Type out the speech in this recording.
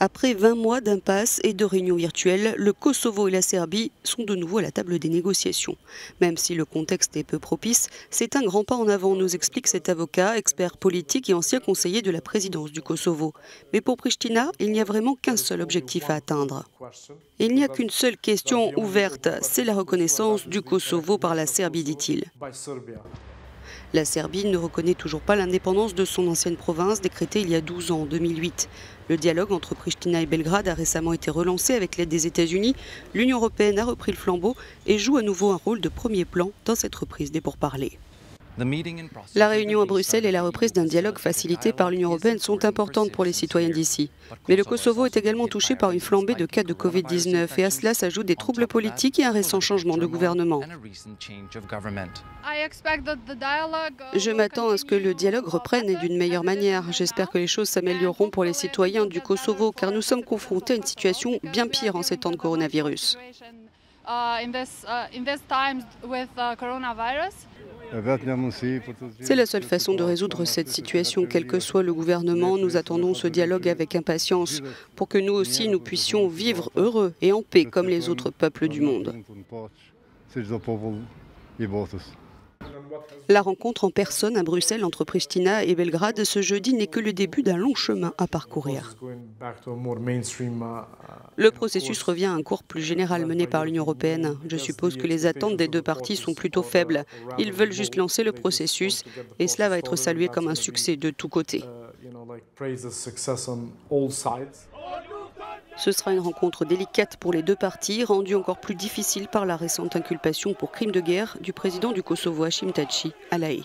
Après 20 mois d'impasse et de réunions virtuelles, le Kosovo et la Serbie sont de nouveau à la table des négociations. Même si le contexte est peu propice, c'est un grand pas en avant, nous explique cet avocat, expert politique et ancien conseiller de la présidence du Kosovo. Mais pour Pristina, il n'y a vraiment qu'un seul objectif à atteindre. Il n'y a qu'une seule question ouverte, c'est la reconnaissance du Kosovo par la Serbie, dit-il. La Serbie ne reconnaît toujours pas l'indépendance de son ancienne province décrétée il y a 12 ans, en 2008. Le dialogue entre Pristina et Belgrade a récemment été relancé avec l'aide des États-Unis. L'Union européenne a repris le flambeau et joue à nouveau un rôle de premier plan dans cette reprise des pourparlers. La réunion à Bruxelles et la reprise d'un dialogue facilité par l'Union européenne sont importantes pour les citoyens d'ici. Mais le Kosovo est également touché par une flambée de cas de Covid-19 et à cela s'ajoutent des troubles politiques et un récent changement de gouvernement. Je m'attends à ce que le dialogue reprenne et d'une meilleure manière. J'espère que les choses s'amélioreront pour les citoyens du Kosovo car nous sommes confrontés à une situation bien pire en ces temps de coronavirus. C'est la seule façon de résoudre cette situation, quel que soit le gouvernement. Nous attendons ce dialogue avec impatience pour que nous aussi nous puissions vivre heureux et en paix comme les autres peuples du monde. La rencontre en personne à Bruxelles entre Pristina et Belgrade ce jeudi n'est que le début d'un long chemin à parcourir. Le processus revient à un cours plus général mené par l'Union européenne. Je suppose que les attentes des deux parties sont plutôt faibles. Ils veulent juste lancer le processus et cela va être salué comme un succès de tous côtés. Ce sera une rencontre délicate pour les deux parties, rendue encore plus difficile par la récente inculpation pour crime de guerre du président du Kosovo Hashim Thaçi à La Haye.